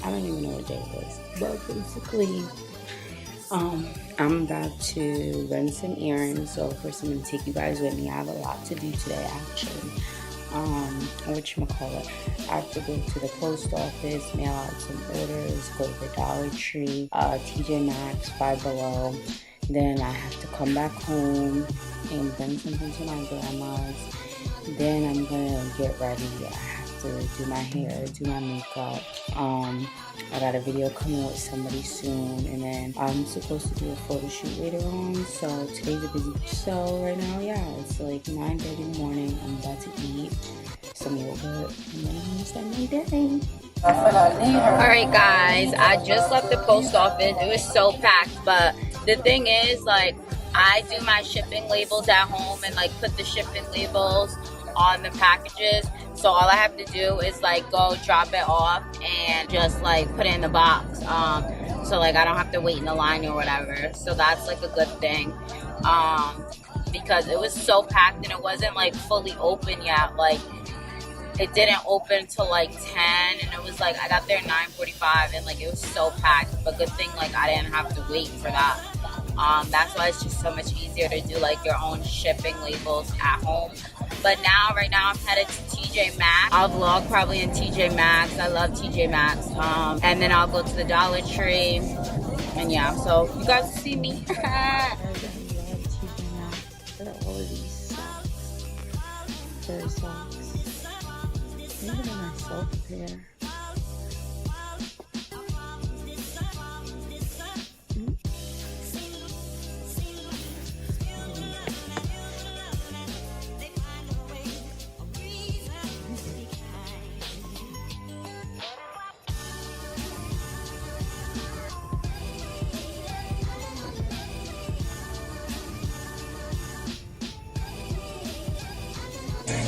I don't even know what day it is. But basically, I'm about to run some errands. So first I'm gonna take you guys with me. I have a lot to do today actually. Whatchamacallit, I have to go to the post office, mail out some orders, go to the Dollar Tree, TJ Maxx, Five Below. Then I have to come back home and bring something to my grandma's. Then I'm gonna get ready. I have to do my hair, do my makeup. I got a video coming with somebody soon, and then I'm supposed to do a photo shoot later on. So today's a busy. So right now, yeah, it's like 9:30 in the morning. I'm about to eat some yogurt, and then I'm gonna start my day. Alright guys, I just left the post office. It was so packed, but the thing is, like, I do my shipping labels at home and like put the shipping labels on the packages. So all I have to do is like go drop it off and just like put it in the box. So like I don't have to wait in the line or whatever. So that's like a good thing. Because it was so packed and it wasn't like fully open yet. Like it didn't open till like 10, and it was like I got there at 9:45 and like it was so packed. But good thing like I didn't have to wait for that. That's why it's just so much easier to do like your own shipping labels at home. But now, right now, I'm headed to TJ Maxx. I'll vlog probably in TJ Maxx. I love TJ Maxx. And then I'll go to the Dollar Tree. And yeah, so you guys will see me. Look at all of these socks. Fur socks. Look at myself here.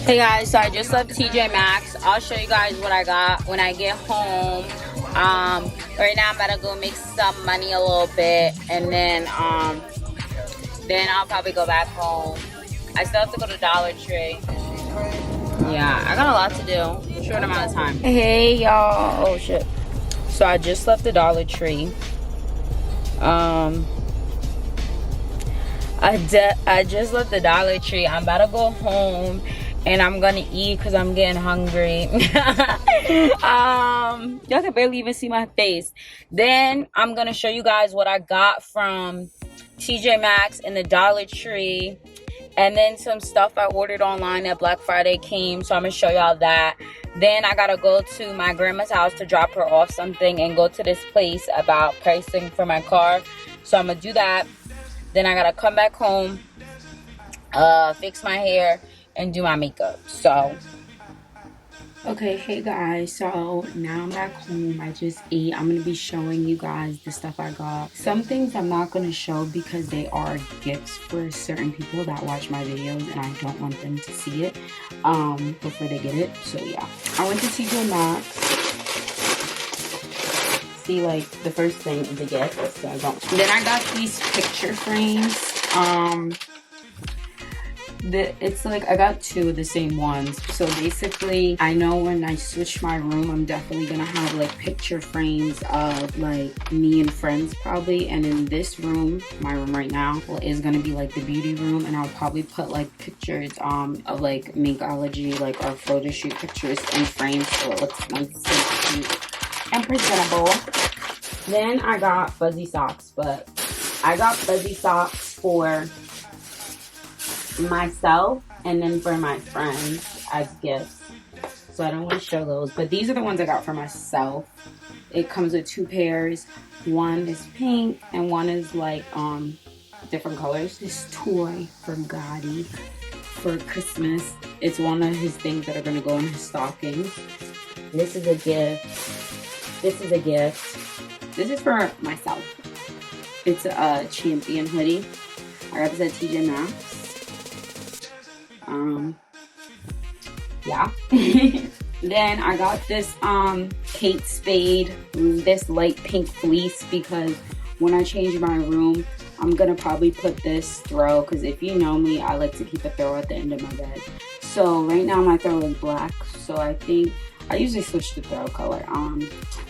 Hey guys, so I just left TJ Maxx. I'll show you guys what I got when I get home. Right now I'm about to go make some money a little bit, and then I'll probably go back home. I still have to go to Dollar Tree. Yeah, I got a lot to do. Short amount of time. Hey y'all. Oh shit. So I just left the Dollar Tree. I just left the Dollar Tree. I'm about to go home and I'm gonna eat because I'm getting hungry. Y'all can barely even see my face. Then I'm gonna show you guys what I got from TJ Maxx and the Dollar Tree, and then some stuff I ordered online that Black Friday came, so I'm gonna show y'all that. Then I gotta go to my grandma's house to drop her off something and go to this place about pricing for my car, so I'm gonna do that. Then I gotta come back home, fix my hair, and do my makeup. So okay, hey guys, so now I'm back home. I just ate. I'm gonna be showing you guys the stuff I got. Some things I'm not gonna show because they are gifts for certain people that watch my videos, and I don't want them to see it before they get it. So yeah, I went to TJ Maxx. See, like, the first thing is a gift, so I got. Then I got these picture frames. It's like I got two of the same ones. So basically, I know when I switch my room, I'm definitely gonna have like picture frames of like me and friends probably. And in this room, my room right now, is gonna be like the beauty room, and I'll probably put like pictures of like Makeology, like our photo shoot pictures in frames, so it looks nice and cute and presentable. Then I got fuzzy socks, but I got fuzzy socks for myself and then for my friends as gifts, so I don't want to show those, but these are the ones I got for myself. It comes with two pairs. One is pink and one is like different colors. This toy from Gotti for Christmas. It's one of his things that are going to go in his stockings. This is a gift. This is a gift. This is for myself. It's a Champion hoodie. I got this at TJ Maxx. Yeah. Then I got this Kate Spade, this light pink fleece, because when I change my room, I'm gonna probably put this throw, because if you know me, I like to keep a throw at the end of my bed. So right now my throw is black, so I think I usually switch the throw color.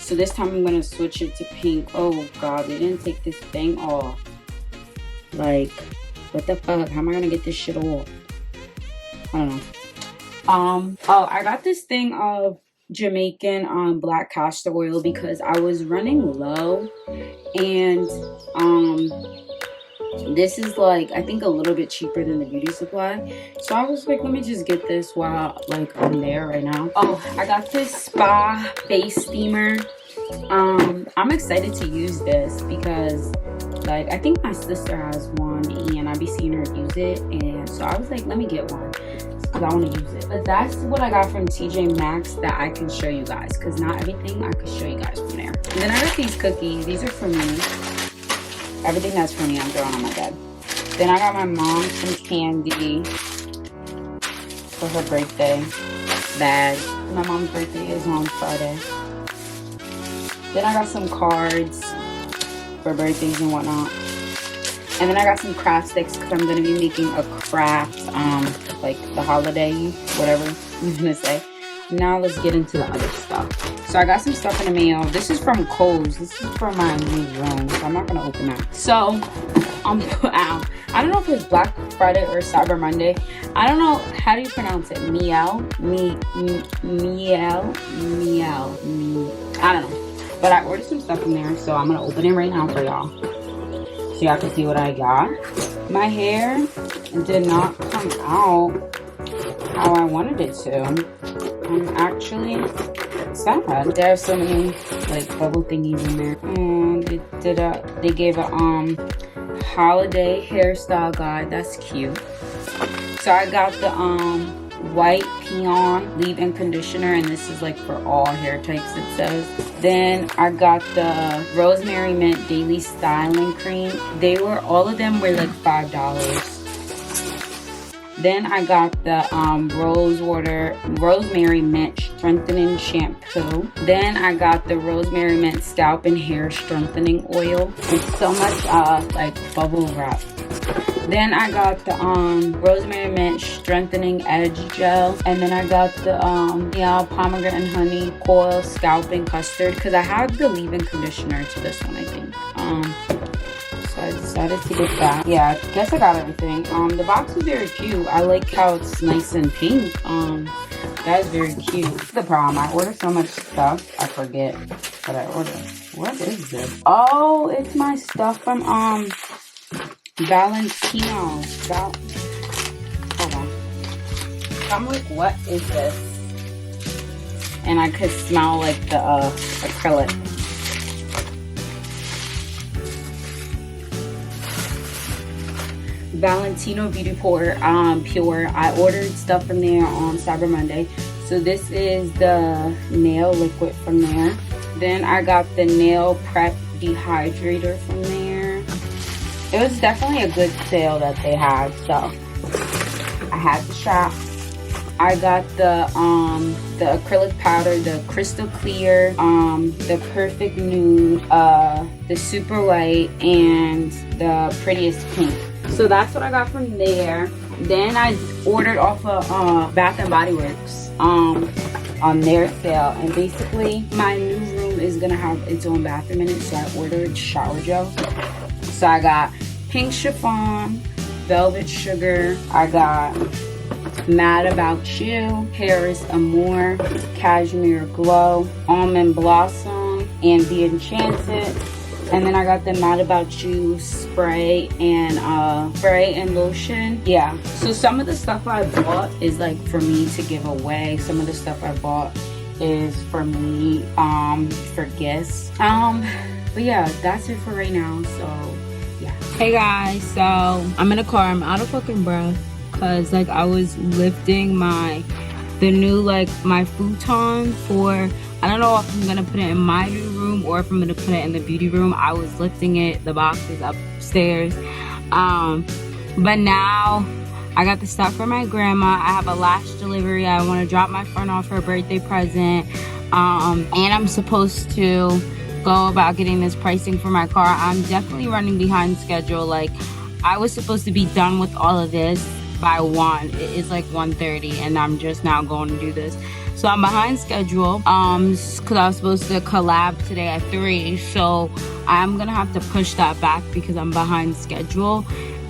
So this time I'm gonna switch it to pink. Oh god, they didn't take this thing off. Like, what the fuck? How am I gonna get this shit off? I don't know. Oh, I got this thing of Jamaican black castor oil because I was running low, and this is like, I think a little bit cheaper than the beauty supply. So I was like, let me just get this while like I'm there right now. Oh, I got this spa face steamer. I'm excited to use this because like I think my sister has one and I be seeing her use it, and so I was like, let me get one because I want to use it. But that's what I got from TJ Maxx that I can show you guys, because not everything I can show you guys from there. And then I got these cookies. These are for me. Everything that's for me I'm throwing on my bed. Then I got my mom some candy for her birthday bag. My mom's birthday is on Friday. Then I got some cards for birthdays and whatnot. And then I got some craft sticks because I'm going to be making a craft, like the holiday, whatever I'm going to say. Now let's get into the other stuff. So I got some stuff in the mail. This is from Kohl's. This is for my new room, so I'm not going to open that. So, I don't know if it's Black Friday or Cyber Monday. I don't know, how do you pronounce it? Miel? I don't know. But I ordered some stuff in there, so I'm going to open it right now for y'all, so y'all can see what I got. My hair did not come out how I wanted it to. I'm actually sad. There are so many like bubble thingies in there. And they gave a holiday hairstyle guide. That's cute. So I got the white peon leave-in conditioner, and this is like for all hair types, it says. Then I got the rosemary mint daily styling cream. All of them were like $5. Then I got the rosemary mint strengthening shampoo. Then I got the rosemary mint scalp and hair strengthening oil. It's so much like bubble wrap. Then I got the rosemary mint strengthening edge gel, and then I got the pomegranate and honey coil scalping custard, because I have the leave-in conditioner to this one, I think. So I decided to get that. Yeah, I guess I got everything. The box is very cute. I like how it's nice and pink. That is very cute. That's the problem. I order so much stuff, I forget what I ordered. What is this? Oh, it's my stuff from Valentino. Hold on. I'm like, what is this? And I could smell like the acrylic. Valentino Beauty Pure. I ordered stuff from there on Cyber Monday. So this is the nail liquid from there. Then I got the nail prep dehydrator from there. It was definitely a good sale that they had, so I had to shop. I got the acrylic powder, the crystal clear, the perfect nude, the super white, and the prettiest pink. So that's what I got from there. Then I ordered off of Bath and Body Works on their sale, and basically my new room is gonna have its own bathroom in it, so I ordered shower gel. So I got pink chiffon, velvet sugar, I got Mad About You, Paris Amour, Cashmere Glow, Almond Blossom, and Be Enchanted. And then I got the Mad About You spray and lotion. Yeah, so some of the stuff I bought is like for me to give away. Some of the stuff I bought is for me for gifts. But yeah, that's it for right now. So yeah. Hey guys, so I'm in the car. I'm out of fucking breath because like I was lifting the new my futon for, I don't know if I'm gonna put it in my new room or if I'm gonna put it in the beauty room. I was lifting it, the box is upstairs. But now I got the stuff for my grandma. I have a lash delivery. I want to drop my friend off her birthday present. And I'm supposed to go about getting this pricing for my car. I'm definitely running behind schedule. Like, I was supposed to be done with all of this by 1. It is like 1:30 and I'm just now going to do this. So I'm behind schedule because I was supposed to collab today at 3, so I'm gonna have to push that back because I'm behind schedule.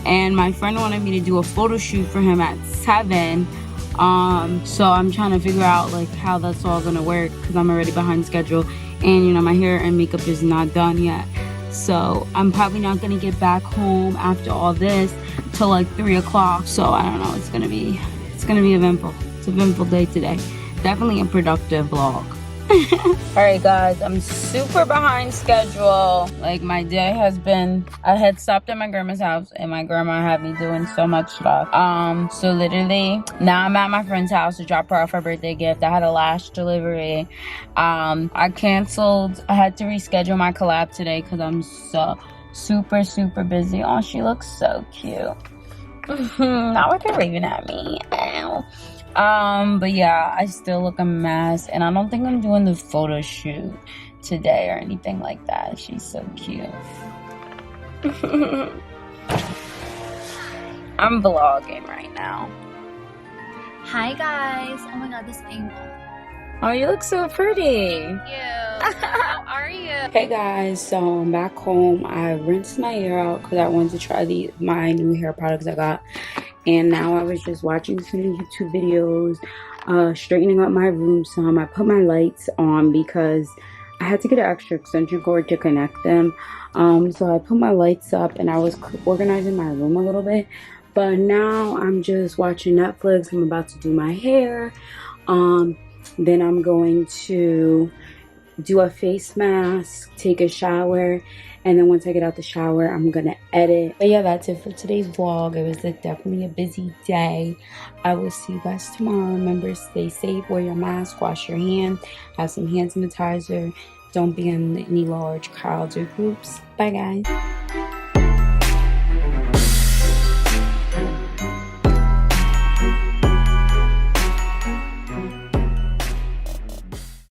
And my friend wanted me to do a photo shoot for him at 7, so I'm trying to figure out like how that's all gonna work because I'm already behind schedule, and you know, my hair and makeup is not done yet. So I'm probably not gonna get back home after all this till like 3 o'clock. So I don't know, it's gonna be eventful. It's an eventful day today. Definitely a productive vlog. Alright guys, I'm super behind schedule. Like my day has been, I had stopped at my grandma's house and my grandma had me doing so much stuff. So literally now I'm at my friend's house to drop her off her birthday gift. I had a lash delivery. I canceled, I had to reschedule my collab today because I'm so super busy. Oh, she looks so cute. Now they're waving at me. Ow. But yeah, I still look a mess, and I don't think I'm doing the photo shoot today or anything like that. She's so cute. I'm vlogging right now. Hi guys. Oh my god, this angle. Oh, you look so pretty. Thank you. How are you? Hey guys, so I'm back home. I rinsed my hair out because I wanted to try my new hair products I got. And now I was just watching some YouTube videos, straightening up my room some. I put my lights on because I had to get an extra extension cord to connect them. So I put my lights up and I was organizing my room a little bit. But now I'm just watching Netflix. I'm about to do my hair. Then I'm going to do a face mask, take a shower, and then once I get out the shower, I'm gonna edit. But yeah, that's it for today's vlog. It was definitely a busy day. I will see you guys tomorrow. Remember, stay safe, wear your mask, wash your hands, have some hand sanitizer. Don't be in any large crowds or groups. Bye guys.